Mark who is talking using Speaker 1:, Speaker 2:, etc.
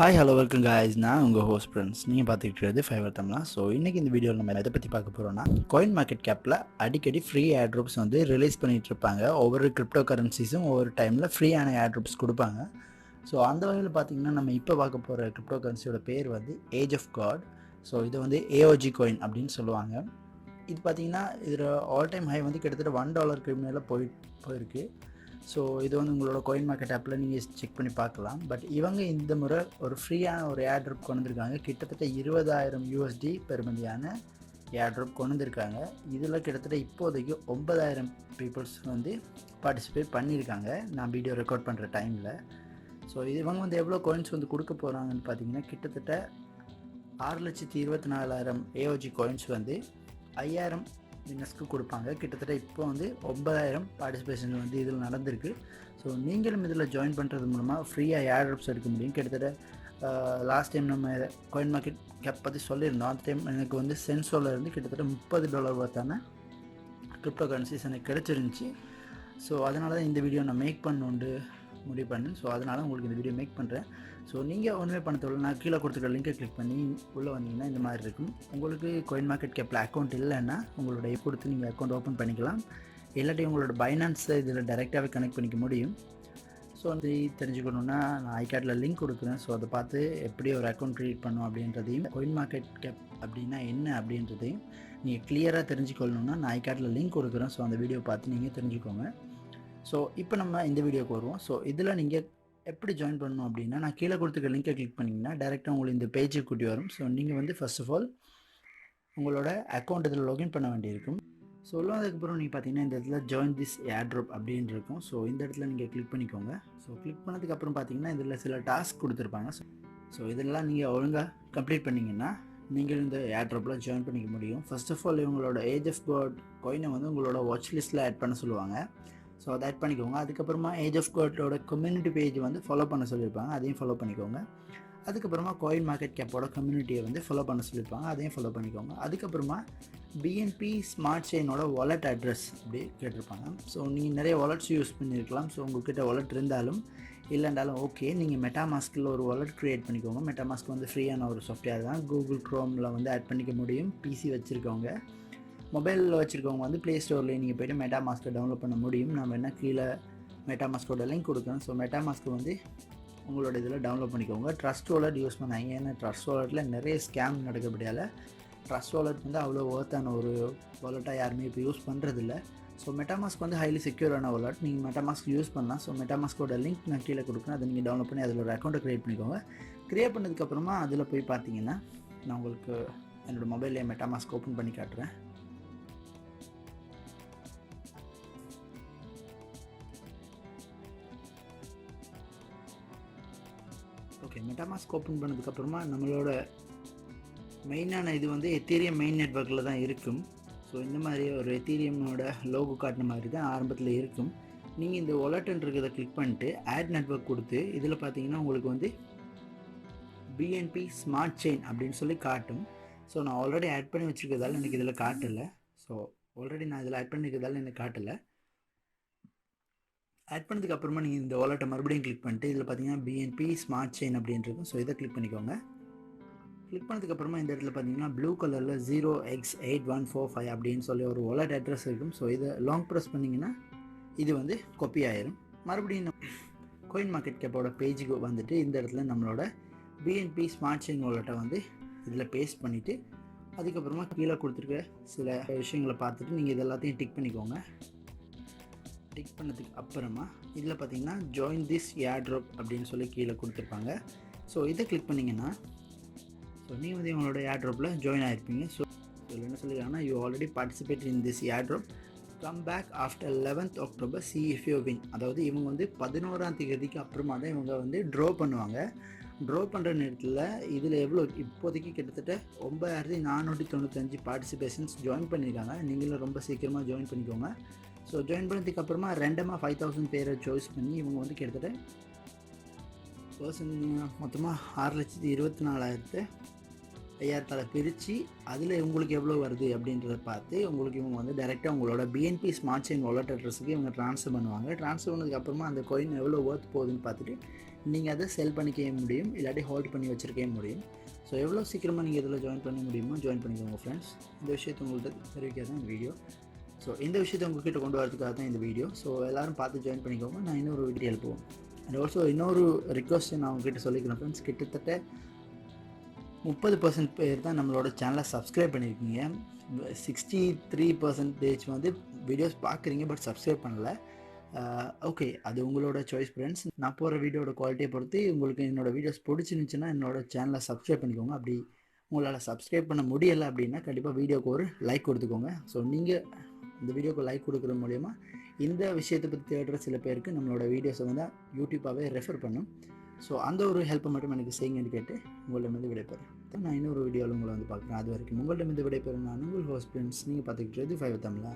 Speaker 1: Hi hello welcome guys, நான் உங்கள் host Prince. நீங்கள் பார்த்துக்கிட்டு இருக்கிறது ஃபைவர் தமிழா. ஸோ இன்றைக்கி இந்த வீடியோவில் நம்ம எதை பற்றி பார்க்க போகிறோம்னா, காயின் மார்க்கெட் கேப்பில் அடிக்கடி ஃப்ரீ ஏர்ட்ராப்ஸ் வந்து ரிலீஸ் பண்ணிகிட்டு இருப்பாங்க. ஒவ்வொரு கிரிப்டோ கரன்சிஸும் ஒவ்வொரு டைமில் ஃப்ரீயான ஏர்ட்ராப்ஸ் கொடுப்பாங்க. ஸோ அந்த வகையில் பார்த்திங்கன்னா நம்ம இப்போ பார்க்க போகிற கிரிப்டோ கரன்சியோட பேர் வந்து ஏஜ் ஆஃப் காட். ஸோ இது வந்து ஏஓஜி காயின் அப்படின்னு சொல்லுவாங்க. இது பார்த்திங்கன்னா இதில் ஆல் டைம் ஹை வந்து கிட்டத்தட்ட $1 மேலே போயிருக்கு. ஸோ இது வந்து உங்களோட காயின் மார்க்கெட் ஆப்பில் நீங்கள் செக் பண்ணி பார்க்கலாம். பட் இவங்க இந்த முறை ஒரு ஃப்ரீயான ஒரு ஏர்ட்ராப் கொண்டு வந்திருக்காங்க. கிட்டத்தட்ட $20,000 பெறுமதியான ஏர்ட்ராப் கொண்டு வந்திருக்காங்க. இதில் கிட்டத்தட்ட இப்போதைக்கு 9,000 பீப்புள்ஸ் வந்து பார்ட்டிசிபேட் பண்ணியிருக்காங்க நான் வீடியோ ரெக்கார்ட் பண்ணுற டைமில். ஸோ இவங்க வந்து எவ்வளோ காயின்ஸ் வந்து கொடுக்க போகிறாங்கன்னு பார்த்தீங்கன்னா, கிட்டத்தட்ட 6,24,000 ஏஓஜி காயின்ஸ் வந்து 5,000 வின்னர்ஸ்க்கு கொடுப்பாங்க. கிட்டத்தட்ட இப்போ வந்து 9,000 பார்ட்டிசிபேஷன் வந்து இதில் நடந்திருக்கு. ஸோ நீங்களும் இதில் ஜாயின் பண்ணுறது மூலமாக ஃப்ரீயாக ஏர்ட்ராப்ஸ் எடுக்க முடியும். கிட்டத்தட்ட லாஸ்ட் டைம் நம்ம காயின் மார்க்கெட் கேப் பற்றி சொல்லியிருந்தோம். அந்த டைம் எனக்கு வந்து சென்சோவில் இருந்து கிட்டத்தட்ட $30 வர்த்தான கிரிப்டோ கரன்சிஸ் எனக்கு கிடச்சிருந்துச்சி. ஸோ அதனால தான் இந்த வீடியோ நான் மேக் பண்ணணுண்டு முடிவு பண்ணேன். ஸோ அதனால் உங்களுக்கு இந்த வீடியோ மேக் பண்ணுறேன். ஸோ நீங்கள் ஒன்றுமே பண்ண தேவையில்ல, நான் கீழே கொடுத்துருக்க லிங்கை கிளிக் பண்ணி உள்ளே வந்தீங்கன்னா இந்த மாதிரி இருக்கும். உங்களுக்கு காயின் மார்க்கெட் கேப்பில் அக்கௌண்ட் இல்லைன்னா உங்களோட கொடுத்து நீங்கள் அக்கௌண்ட் ஓப்பன் பண்ணிக்கலாம். இல்லாட்டி உங்களோட பைனான்ஸை இதில் டைரெக்டாகவே கனெக்ட் பண்ணிக்க முடியும். ஸோ வந்து தெரிஞ்சுக்கணுன்னா நான் ஐகார்டில் லிங்க் கொடுக்குறேன். ஸோ அதை பார்த்து எப்படி ஒரு அக்கௌண்ட் க்ரியேட் பண்ணும் அப்படின்றதையும், காயின் மார்க்கெட் கேப் அப்படின்னா என்ன அப்படின்றதையும் நீங்கள் கிளியராக தெரிஞ்சுக்கொள்ளணுன்னா நான் ஐகார்டில் லிங்க் கொடுக்குறேன். ஸோ அந்த வீடியோ பார்த்து நீங்கள் தெரிஞ்சுக்கோங்க. ஸோ இப்போ நம்ம இந்த வீடியோக்கு வருவோம். ஸோ இதில் நீங்கள் எப்படி ஜாயின் பண்ணணும் அப்படின்னா, நான் கீழே கொடுத்துருக்க லிங்கை கிளிக் பண்ணிங்கன்னா டேரெக்டாக உங்களுக்கு இந்த பேஜுக்கு கூட்டி வரும். ஸோ நீங்கள் வந்து ஃபர்ஸ்ட் ஆஃப் ஆல் உங்களோட அக்கௌண்ட் இதில் லாகின் பண்ண வேண்டியிருக்கும். ஸோ அதுக்கப்புறம் நீங்கள் பார்த்தீங்கன்னா இந்த இடத்துல ஜாயின் திஸ் ஏர்ட்ராப் அப்படின்னு இருக்கும். ஸோ இந்த இடத்துல நீங்கள் கிளிக் பண்ணிக்கோங்க. ஸோ கிளிக் பண்ணதுக்கப்புறம் பார்த்தீங்கன்னா இதில் சில டாஸ்க் கொடுத்துருப்பாங்க. ஸோ இதெல்லாம் நீங்கள் ஒழுங்காக கம்ப்ளீட் பண்ணிங்கன்னா நீங்கள் இந்த ஏர்ட்ராப்பில் ஜாயின் பண்ணிக்க முடியும். ஃபர்ஸ்ட் ஆஃப் ஆல் இவங்களோட ஏஜ் ஆஃப் காட் காயினை வந்து உங்களோட வாட்ச் லிஸ்ட்டில் ஆட் பண்ண சொல்லுவாங்க. ஸோ அதை ஆட் பண்ணிக்கோங்க. அதுக்கப்புறமா ஏஜ் ஆஃப் காட்டோட கம்யூனிட்டி பேஜ் வந்து ஃபாலோ பண்ண சொல்லியிருப்பாங்க, அதையும் ஃபாலோ பண்ணிக்கோங்க. அதுக்கப்புறமா காயின் மார்க்கெட் கேப்போட கம்யூனிட்டியை வந்து ஃபாலோ பண்ண சொல்லியிருப்பாங்க, அதையும் ஃபாலோ பண்ணிக்கோங்க. அதுக்கப்புறமா பிஎன்பி ஸ்மார்ட் செயினோட வாலெட் அட்ரஸ் அப்படி கேட்டிருப்பாங்க. ஸோ நீங்கள் நிறைய வாலெட்ஸ் யூஸ் பண்ணியிருக்கலாம். ஸோ உங்கள்கிட்ட வாலெட் இருந்தாலும் இல்லைண்டாலும் ஓகே, நீங்கள் மெட்டாமாஸ்கில் ஒரு வாலெட் க்ரியேட் பண்ணிக்கோங்க. மெட்டாமாஸ்க் வந்து ஃப்ரீயான ஒரு சாஃப்ட்வேர் தான். கூகுள் க்ரோமில் வந்து ஆட் பண்ணிக்க முடியும். பிசி வச்சுருக்கவங்க, மொபைலில் வச்சுருக்கவங்க வந்து ப்ளே ஸ்டோர்லேயே நீங்கள் போய்ட்டு மெட்டாமாஸ்க்கை டவுன்லோட் பண்ண முடியும். நான் வேணால் கீழே மெட்டாமாஸ்க்கோட லிங்க் கொடுக்குறேன். ஸோ மெட்டாமாஸ்க்கு வந்து உங்களோட இதில் டவுன்லோட் பண்ணிக்கோங்க. ட்ரஸ்ட் வாலெட் யூஸ் பண்ணாங்க. ஏன்னா ட்ரஸ்ட் வாலெட்டில் நிறைய ஸ்கேம் நடக்கப்படியால் ட்ரஸ்ட் வாலெட் வந்து அவ்வளோ ஒர்த்தான ஒரு வாலெட்டாக யாருமே இப்போ யூஸ் பண்ணுறதில்ல. ஸோ மெட்டாமாஸ்க் வந்து ஹைலி செக்யூரான வாலெட், நீங்கள் மெட்டாமாஸ்க் யூஸ் பண்ணலாம். ஸோ மெட்டாமாஸ்க்கோட லிங்க் நான் கீழே கொடுக்குறேன், அதை நீங்கள் டவுன்லோட் பண்ணி அதில் ஒரு அக்கௌண்ட்டை க்ரியேட் பண்ணிக்கோங்க. க்ரியேட் பண்ணதுக்கப்புறமா அதில் போய் பார்த்தீங்கன்னா நான் உங்களுக்கு என்னோடய மொபைல்லே மெட்டாமாஸ்க் ஓப்பன் பண்ணி காட்டுறேன். ஓகே, மெட்டாமாஸ்க் ஓப்பன் பண்ணதுக்கப்புறமா நம்மளோட மெயினான இது வந்து எத்தீரியம் மெயின் நெட்வொர்க்கில் தான் இருக்கும். ஸோ இந்த மாதிரி ஒரு எத்தீரியமோட லோகோ காட்டின மாதிரி தான் ஆரம்பத்தில் இருக்கும். நீங்கள் இந்த வாலெட்ன்றதை கிளிக் பண்ணிட்டு ஆட் நெட்வொர்க் கொடுத்து இதில் பார்த்தீங்கன்னா உங்களுக்கு வந்து பிஎன்பி ஸ்மார்ட் செயின் அப்படின்னு சொல்லி காட்டும். ஸோ நான் ஆல்ரெடி ஆட் பண்ணி வச்சுருக்கிறதால எனக்கு இதில் காட்டலை. ஸோ ஆல்ரெடி நான் இதில் ஆட் பண்ணிக்கிறதால எனக்கு காட்டலை. ஆட் பண்ணதுக்கப்புறமா நீங்கள் இந்த வாலெட்டை மறுபடியும் கிளிக் பண்ணிட்டு இதில் பார்த்தீங்கன்னா பிஎன்பி ஸ்மார்ட் செயின் அப்படின்னு இருக்கும். ஸோ இதை கிளிக் பண்ணிக்கோங்க. கிளிக் பண்ணதுக்கப்புறமா இந்த இடத்துல பார்த்தீங்கன்னா ப்ளூ கலரில் 0x8145 அப்படின்னு சொல்லி ஒரு வாலெட் அட்ரஸ் இருக்கும். ஸோ இதை லாங் ப்ரெஸ் பண்ணிங்கன்னா இது வந்து காப்பி ஆயிரும். மறுபடியும் காயின் மார்க்கெட் கேப்போட பேஜுக்கு வந்துட்டு இந்த இடத்துல நம்மளோட பிஎன்பி ஸ்மார்ட் செயின் வாலெட்டை வந்து இதில் பேஸ்ட் பண்ணிவிட்டு அதுக்கப்புறமா கீழே கொடுத்துருக்க சில விஷயங்களை பார்த்துட்டு நீங்கள் இது எல்லாத்தையும் டிக் பண்ணிக்கோங்க. டிக் பண்ணதுக்கு அப்புறமா இதில் பார்த்தீங்கன்னா ஜாயின் திஸ் ஏர்ட்ராப் அப்படின்னு சொல்லி கீழே கொடுத்துருப்பாங்க. ஸோ இதை கிளிக் பண்ணிங்கன்னா ஸோ நீங்கள் வந்து உங்களோட ஏர்ட்ராப்பில் ஜாயின் ஆகிருப்பீங்க. ஸோ இதில் என்ன சொல்லியிருக்காங்கன்னா, you already participate in this airdrop, come back after 11th October see if you win. அதாவது இவங்க வந்து 11ஆம் தேதிக்கு அப்புறமா தான் இவங்க வந்து ட்ரா பண்ணுவாங்க. ட்ரா பண்ணுற நேரத்தில் இதில் எவ்வளோ இப்போதைக்கு கிட்டத்தட்ட 9,495 பார்ட்டிசிபேஷன்ஸ் ஜாயின் பண்ணியிருக்காங்க. நீங்களும் ரொம்ப சீக்கிரமாக ஜாயின் பண்ணிக்கோங்க. ஸோ ஜாயின் பண்ணதுக்கு அப்புறமா ரெண்டமாக 5,000 பேரை சாய்ஸ் பண்ணி இவங்க வந்து கிட்டத்தட்ட மொத்தமாக 6,24,500 பிரித்து அதில் உங்களுக்கு எவ்வளோ வருது அப்படின்றத பார்த்து உங்களுக்கு இவங்க வந்து டைரெக்டாக உங்களோட பிஎன்பி ஸ்மார்ட் செயின் வாலெட் அட்ரஸுக்கு இவங்க ட்ரான்ஸ்ஃபர் பண்ணுவாங்க. ட்ரான்ஸ்ஃபர் பண்ணதுக்கப்புறமா அந்த காயின் எவ்வளோ ஒர்த் போகுதுன்னு பார்த்துட்டு நீங்கள் அதை செல் பண்ணிக்கவே முடியும், இல்லாட்டி ஹோல்ட் பண்ணி வச்சுருக்கவே முடியும். ஸோ எவ்வளோ சீக்கிரமாக நீங்கள் இதில் ஜாயின் பண்ண முடியுமோ ஜாயின் பண்ணிக்கோங்க ஃப்ரெண்ட்ஸ். இந்த விஷயத்தை உங்கள்கிட்ட தெரிவிக்க தான் இந்த வீடியோ. ஸோ இந்த விஷயத்தை உங்கள்கிட்ட கொண்டு வரதுக்காக தான் இந்த வீடியோ. ஸோ எல்லோரும் பார்த்து ஜாயின் பண்ணிக்கோங்க. நான் இன்னொரு வீடியோ எழுப்புவோம். அண்ட் ஆல்சோ இன்னொரு ரிக்வஸ்ட் நான் உங்ககிட்ட சொல்லிக்கிறேன் ஃப்ரெண்ட்ஸ். கிட்டத்தட்ட 30% பேர் தான் நம்மளோட சேனலை சப்ஸ்கிரைப் பண்ணியிருக்கீங்க. 63% வந்து வீடியோஸ் பார்க்குறீங்க பட் சப்ஸ்கிரைப் பண்ணலை. ஓகே, அது உங்களோட சாய்ஸ் ஃப்ரெண்ட்ஸ். நான் போகிற வீடியோட குவாலிட்டியை பொறுத்து உங்களுக்கு என்னோடய வீடியோஸ் பிடிச்சிருந்துச்சுன்னா என்னோட சேனலை சப்ஸ்கிரைப் பண்ணிக்கோங்க. அப்படி உங்களால் சப்ஸ்கிரைப் பண்ண முடியலை அப்படின்னா கண்டிப்பாக வீடியோக்கு ஒரு லைக் கொடுத்துக்கோங்க. ஸோ நீங்கள் இந்த வீடியோக்கு லைக் கொடுக்குற மூலயமா இந்த விஷயத்தை பற்றி தேடுற சில பேருக்கு நம்மளோட வீடியோஸை வந்து யூடியூப்பாகவே ரெஃபர் பண்ணும். ஸோ அந்த ஒரு ஹெல்ப்பை மட்டும் எனக்கு செய்யுங்கன்னு கேட்டு உங்கள்கிட்ட விடைபெறேன். நான் இன்னொரு வீடியோவில் உங்களை வந்து பார்க்குறேன். அது வரைக்கும் உங்கள்கிட்ட விடைபெறேன். நான் உங்கள் ஹோஸ்ட் ஃப்ரெண்ட்ஸ். நீங்கள் பார்த்துக்கிட்டு Fiverr Tamizha.